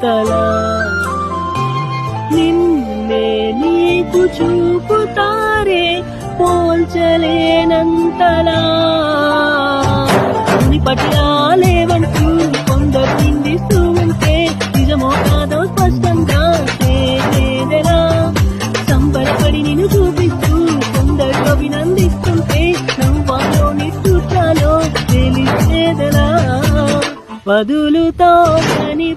అంతలా నిన్నే నీకు చూపుతారే పోల్చలేనంతలా పటియాలేవంటూ కొందరు నిందిస్తూ ఉంటే నిజమో కాదో స్పష్టంగా తెలియదేలా సంబరపడి నిన్ను చూపిస్తూ కొందరు అభినందిస్తుంటే నువ్వాలో నిట్టుచాలో తెలిసేదలా వదులుతో అని